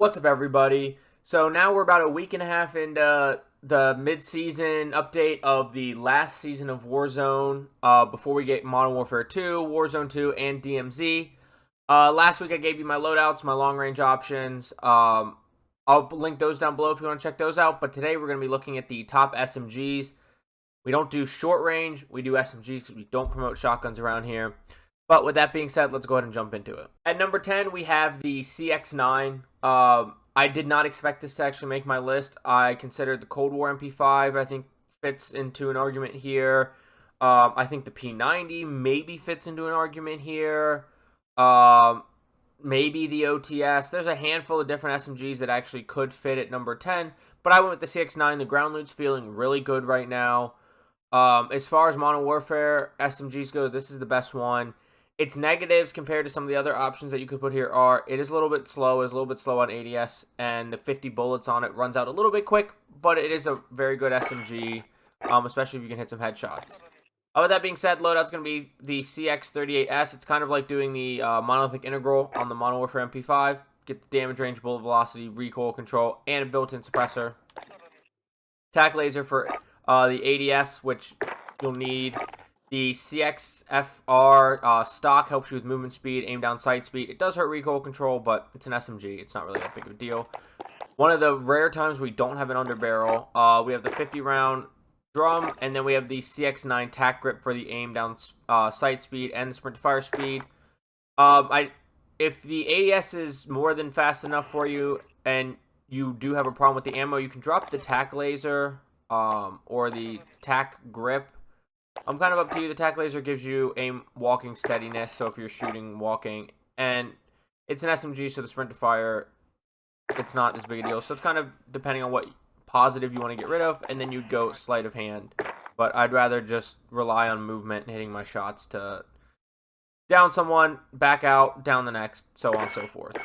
What's up, everybody? So now we're about a week and a half into the mid-season update of the last season of Warzone. Before we get Modern Warfare 2, Warzone 2, and DMZ. Last week I gave you my loadouts, my long-range options. I'll link those down below if you want to check those out. But today we're going to be looking at the top SMGs. We don't do short range, we do SMGs because we don't promote shotguns around here. But with that being said, let's go ahead and jump into it. At number 10, we have the CX9. I did not expect this to actually make my list. I considered the Cold War MP5, I think, fits into an argument here. I think the P90 maybe fits into an argument here. Maybe the OTS. There's a handful of different SMGs that actually could fit at number 10. But I went with the CX9. The ground loot's feeling really good right now. As far as Modern Warfare SMGs go, this is the best one. Its negatives compared to some of the other options that you could put here are, it is a little bit slow. It's a little bit slow on ADS, and the 50 bullets on it runs out a little bit quick, but it is a very good SMG, especially if you can hit some headshots. With that being said, loadout's going to be the CX38S. It's kind of like doing the monolithic integral on the Modern Warfare MP5. Get the damage range, bullet velocity, recoil control, and a built-in suppressor. Tac laser for the ADS, which you'll need. The CXFR stock helps you with movement speed, aim down sight speed. It does hurt recoil control, but it's an SMG. It's not really that big of a deal. One of the rare times we don't have an underbarrel. We have the 50-round drum, and then we have the CX9 tac grip for the aim down sight speed and the sprint to fire speed. If the ADS is more than fast enough for you, and you do have a problem with the ammo, you can drop the tac laser or the tac grip. I'm kind of up to you. The tac laser gives you aim walking steadiness, so if you're shooting walking, and it's an SMG, so the sprint to fire, it's not as big a deal. So it's kind of depending on what positive you want to get rid of, and then you'd go sleight of hand. But I'd rather just rely on movement and hitting my shots to down someone, back out, down the next, so on and so forth.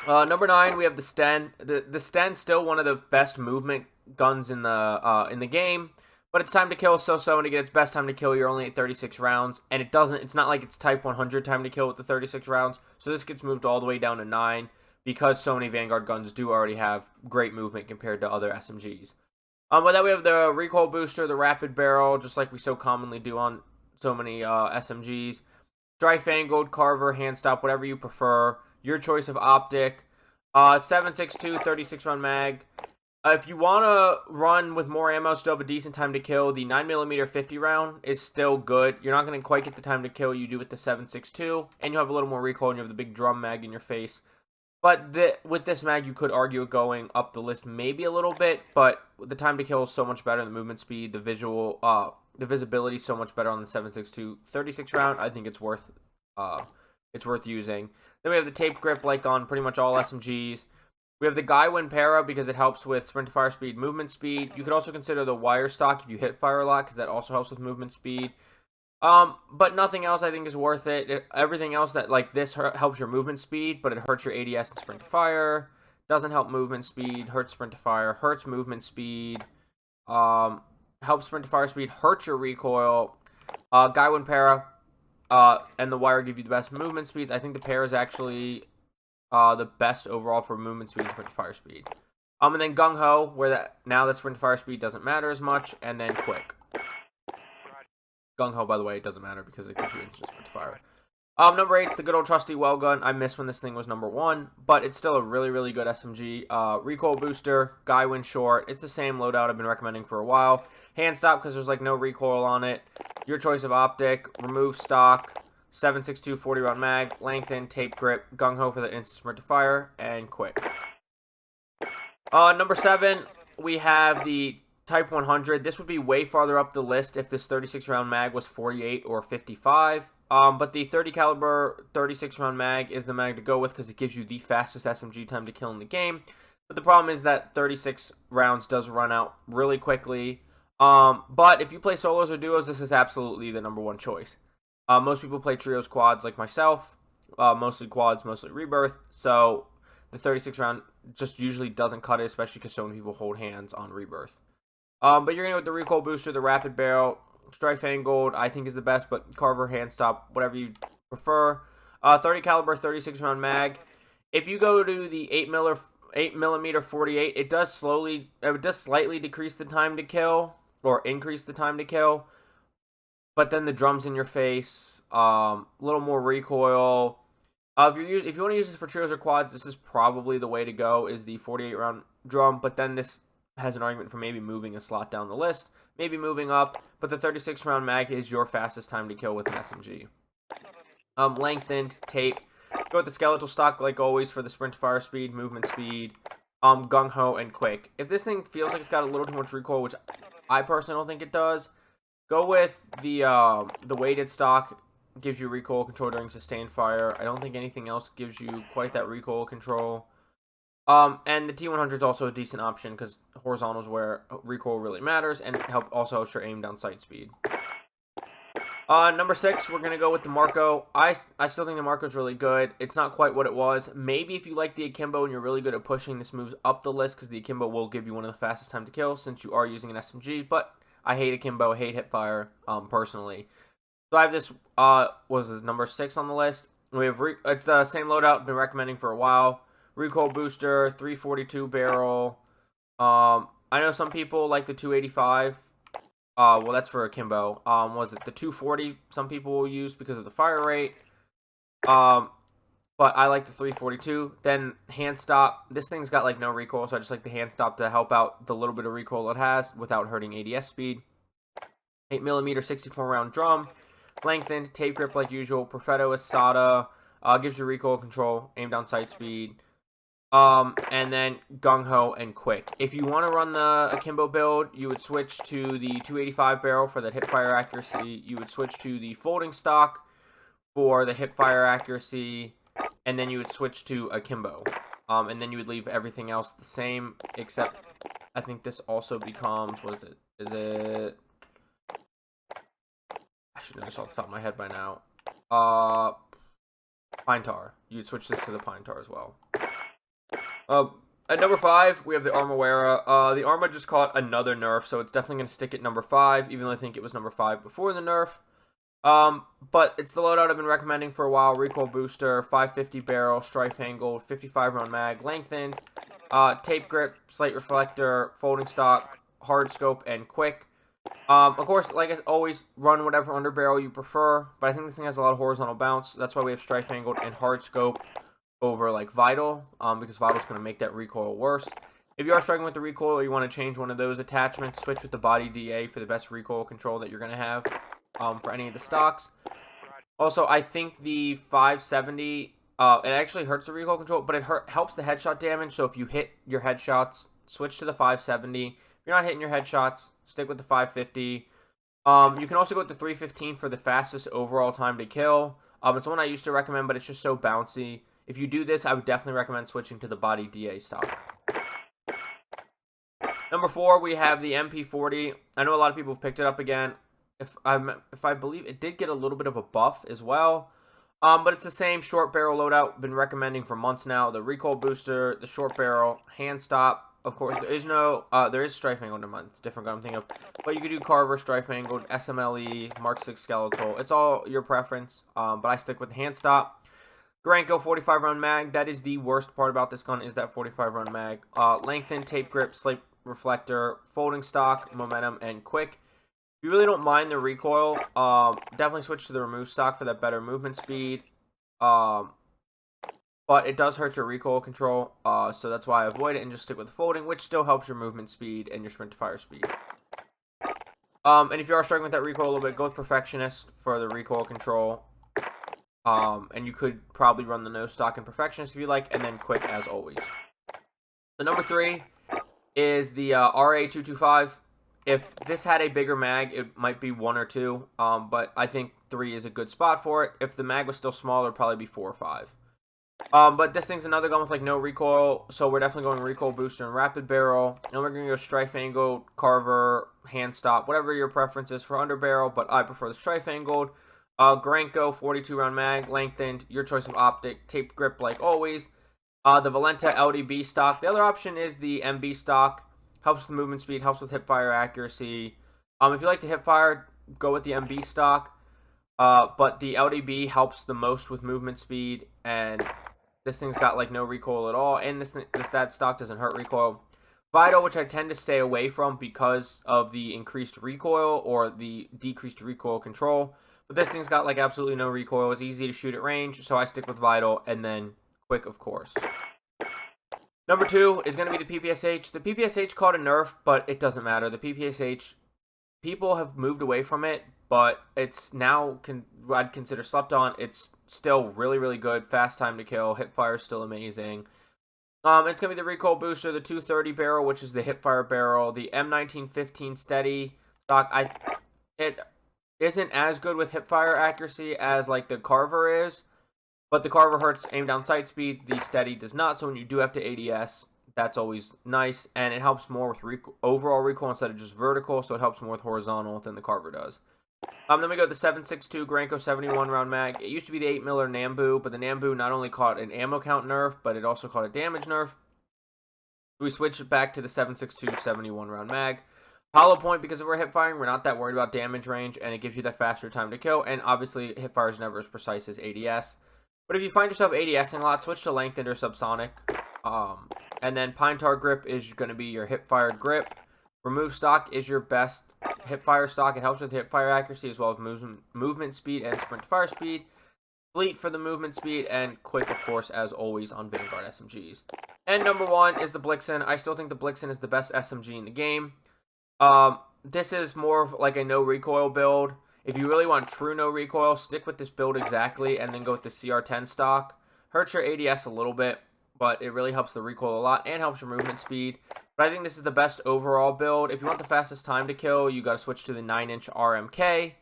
Number 9, we have the Sten. The Sten's still one of the best movement guns in the game. But its time to kill is so-so, and to get its best time to kill, you're only at 36 rounds. And it's not like it's Type 100 time to kill with the 36 rounds. So this gets moved all the way down to 9, because so many Vanguard guns do already have great movement compared to other SMGs. But then we have the recoil booster, the rapid barrel, just like we so commonly do on so many SMGs. Vanguard, Carver, hand stop, whatever you prefer. Your choice of optic. 7.62, 36-round mag. If you want to run with more ammo, still have a decent time to kill, the 9mm 50 round is still good. You're not going to quite get the time to kill you do with the 7.62, and you have a little more recoil, and you have the big drum mag in your face. But with this mag, you could argue it going up the list maybe a little bit, but the time to kill is so much better, the movement speed, the visibility is so much better on the 7.62 36 round. I think it's worth using. Then we have the tape grip, like on pretty much all SMGs. We have the Gaiwen Para because it helps with sprint to fire speed, movement speed. You could also consider the wire stock if you hit fire a lot, because that also helps with movement speed. But nothing else I think is worth it. Everything else that like this helps your movement speed, but it hurts your ADS and sprint to fire. Doesn't help movement speed, hurts sprint to fire, hurts movement speed. Helps sprint to fire speed, hurts your recoil. Gaiwen Para and the wire give you the best movement speeds. I think the Para is actually the best overall for movement speed and sprint to fire speed. And then Gung Ho, where now that sprint to fire speed doesn't matter as much, and then Quick. Gung Ho, by the way, it doesn't matter because it gives you instant sprint to fire. Number 8 is the good old trusty well gun. I miss when this thing was number 1, but it's still a really, really good SMG. Recoil booster, Gaiwen short. It's the same loadout I've been recommending for a while. Hand stop because there's like no recoil on it. Your choice of optic, remove stock. 7.62 40-round mag, lengthen, tape grip, Gung Ho for the instant sprint to fire, and Quick. Number 7, we have the Type 100. This would be way farther up the list if this 36-round mag was 48 or 55. But the 30 caliber 36-round mag is the mag to go with because it gives you the fastest SMG time to kill in the game. But the problem is that 36 rounds does run out really quickly. But if you play solos or duos, this is absolutely the number 1 choice. Most people play trios, quads like myself, mostly quads, mostly rebirth, so the 36 round just usually doesn't cut it, especially because so many people hold hands on rebirth. But you're going to go with the recoil booster, the rapid barrel, Vanguard I think is the best, but Carver, hand stop, whatever you prefer. 30 caliber, 36 round mag. If you go to the 8mm 48, it does slightly decrease the time to kill or increase the time to kill. But then the drum's in your face, a little more recoil. If you want to use this for trios or quads, this is probably the way to go, is the 48 round drum. But then this has an argument for maybe moving a slot down the list, maybe moving up. But the 36 round mag is your fastest time to kill with an SMG. Lengthened, tape. Go with the skeletal stock like always for the sprint to fire speed, movement speed, gung-ho, and quick. If this thing feels like it's got a little too much recoil, which I personally don't think it does, go with the weighted stock. Gives you recoil control during sustained fire. I don't think anything else gives you quite that recoil control. And the T100 is also a decent option because horizontal is where recoil really matters, and also helps your aim down sight speed. Number 6, we're going to go with the Marco. I still think the Marco is really good. It's not quite what it was. Maybe if you like the Akimbo and you're really good at pushing, this moves up the list because the Akimbo will give you one of the fastest time to kill since you are using an SMG. But I hate Akimbo, I hate hipfire, personally. So I have this, was this number 6 on the list. We have, it's the same loadout, been recommending for a while. Recoil booster, 342 barrel. I know some people like the 285. Well, that's for Akimbo. Was it the 240? Some people will use because of the fire rate. But I like the 342. Then hand stop. This thing's got like no recoil, so I just like the hand stop to help out the little bit of recoil it has without hurting ADS speed. 8mm 64 round drum. Lengthened, tape grip like usual. Perfetto Asada. Gives you recoil control, aim down sight speed. And then gung-ho and quick. If you want to run the Akimbo build, you would switch to the 285 barrel for that hip fire accuracy. You would switch to the folding stock for the hip fire accuracy, and then you would switch to Akimbo. And then you would leave everything else the same, except I think this also becomes, what is it? Is it? I should know this off the top of my head by now. Pine tar. You'd switch this to the pine tar as well. At number 5, we have the Armawera. The Arma just caught another nerf, so it's definitely going to stick at number 5, even though I think it was number 5 before the nerf. But it's the loadout I've been recommending for a while. Recoil booster, 550 barrel, strife angled, 55 round mag, lengthened, tape grip, slate reflector, folding stock, hard scope, and quick. Of course, like I always, run whatever underbarrel you prefer, but I think this thing has a lot of horizontal bounce. That's why we have strife angled and hard scope over like Vital, because Vital's going to make that recoil worse. If you are struggling with the recoil or you want to change one of those attachments, switch with the body DA for the best recoil control that you're going to have for any of the stocks. Also, I think the 570, it actually hurts the recoil control, but it helps the headshot damage. So if you hit your headshots, switch to the 570. If you're not hitting your headshots, stick with the 550. You can also go with the 315 for the fastest overall time to kill. It's one I used to recommend, but it's just so bouncy. If you do this, I would definitely recommend switching to the body DA stock. Number 4, we have the MP40. I know a lot of people have picked it up again. If I believe it did get a little bit of a buff as well. But it's the same short barrel loadout. Been recommending for months now. The recoil booster, the short barrel, hand stop. Of course, there is strafe angled in mine. It's a different gun I'm thinking of. But you could do Carver, strafe angled, SMLE, Mark 6 skeletal. It's all your preference. But I stick with the hand stop. Garanko 45 round mag. That is the worst part about this gun, is that 45 round mag. Lengthened, tape grip, slate reflector, folding stock, momentum, and quick. If you really don't mind the recoil, definitely switch to the remove stock for that better movement speed. But it does hurt your recoil control, so that's why I avoid it and just stick with the folding, which still helps your movement speed and your sprint to fire speed. And if you are struggling with that recoil a little bit, go with Perfectionist for the recoil control. And you could probably run the no stock and Perfectionist if you like, and then quick as always. The number 3 is the RA225. If this had a bigger mag, it might be 1 or 2, but I think 3 is a good spot for it. If the mag was still smaller, it'd probably be 4 or 5. But this thing's another gun with like no recoil, so we're definitely going recoil booster and rapid barrel. And we're going to go strife angled, Carver, hand stop, whatever your preference is for underbarrel, but I prefer the strife angled. Garanko 42 round mag, lengthened, your choice of optic, tape grip like always. The Valenta LDB stock. The other option is the MB stock. Helps with movement speed, helps with hip fire accuracy. If you like the hip fire, go with the MB stock. But the LDB helps the most with movement speed and This thing's got like no recoil at all, and that stock doesn't hurt recoil. Vital, which I tend to stay away from because of the increased recoil or the decreased recoil control. But this thing's got like absolutely no recoil. It's easy to shoot at range, so I stick with Vital, and then Quick, of course. Number 2 is going to be the PPSH. The PPSH caught a nerf, but it doesn't matter. The PPSH, people have moved away from it, but it's now, I'd consider slept on. It's still really, really good. Fast time to kill. Hipfire is still amazing. It's going to be the recoil booster, the 230 barrel, which is the hipfire barrel, the M1915 steady stock. It isn't as good with hipfire accuracy as like the Carver is, but the Carver hurts aim down sight speed. The steady does not, so when you do have to ADS, that's always nice, and it helps more with overall recoil instead of just vertical, so it helps more with horizontal than the Carver does. Then we go with the 7.62 Granco 71 round mag. It used to be the 8mm Nambu, but the Nambu not only caught an ammo count nerf, but it also caught a damage nerf. We switched it back to the 7.62 71 round mag. Hollow point, because if we're hip firing, we're not that worried about damage range, and it gives you that faster time to kill, and obviously hip fire is never as precise as ADS. But if you find yourself ADSing a lot, switch to lengthened or subsonic. And then Pine Tar grip is going to be your hip fire grip. Remove stock is your best hip fire stock. It helps with hip fire accuracy as well as movement speed and sprint fire speed. Fleet for the movement speed, and Quick, of course, as always on Vanguard SMGs. And number 1 is the Blixen. I still think the Blixen is the best SMG in the game. This is more of like a no recoil build. If you really want true no recoil, stick with this build exactly, and then go with the CR10 stock. Hurts your ADS a little bit, but it really helps the recoil a lot and helps your movement speed. But I think this is the best overall build. If you want the fastest time to kill, you got to switch to the 9-inch RMK.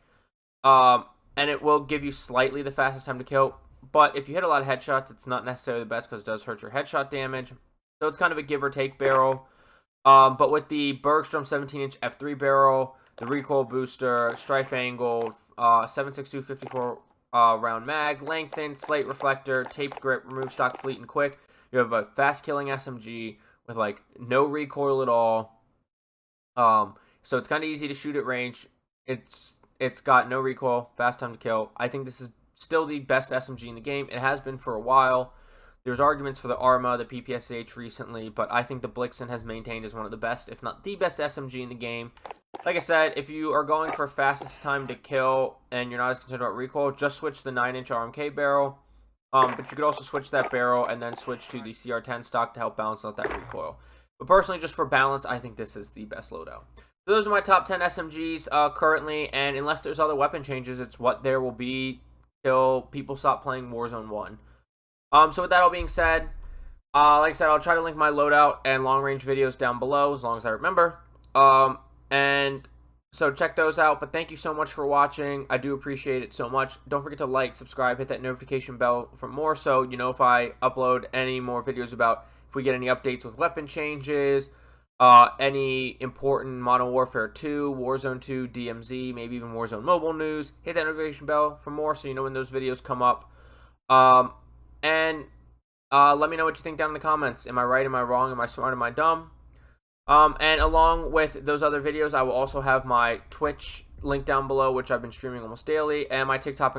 And it will give you slightly the fastest time to kill. But if you hit a lot of headshots, it's not necessarily the best because it does hurt your headshot damage. So it's kind of a give or take barrel. But with the Bergstrom 17-inch F3 barrel, the recoil booster, strife angle, 7.62 54 round mag, lengthened, slate reflector, tape grip, remove stock, fleet, and quick, you have a fast killing SMG with like no recoil at all. So it's kind of easy to shoot at range. It's got no recoil, fast time to kill. I think this is still the best SMG in the game. It has been for a while. There's arguments for the Arma, the PPSH recently, but I think the Blixen has maintained as one of the best, if not the best SMG in the game. Like I said, if you are going for fastest time to kill and you're not as concerned about recoil, just switch the 9-inch RMK barrel. But you could also switch that barrel and then switch to the CR10 stock to help balance out that recoil. But personally, just for balance, I think this is the best loadout. So those are my top 10 SMGs currently, and unless there's other weapon changes, it's what there will be till people stop playing Warzone 1. So with that all being said, like I said, I'll try to link my loadout and long-range videos down below as long as I remember. And so check those out. But thank you so much for watching. I do appreciate it so much. Don't forget to like, subscribe, hit that notification bell for more so you know if I upload any more videos about if we get any updates with weapon changes, any important Modern Warfare 2, Warzone 2, DMZ, maybe even Warzone Mobile news. Hit that notification bell for more so you know when those videos come up. And let me know what you think down in the comments. Am I right? Am I wrong? Am I smart? Am I dumb? And along with those other videos, I will also have my Twitch link down below, which I've been streaming almost daily, and my TikTok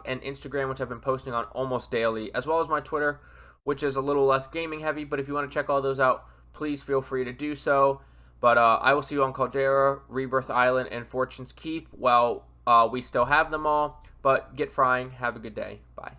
and Instagram, which I've been posting on almost daily, as well as my Twitter, which is a little less gaming heavy. But if you want to check all those out, please feel free to do so. But I will see you on Caldera, Rebirth Island, and Fortune's Keep. Well, we still have them all, but get frying. Have a good day. Bye.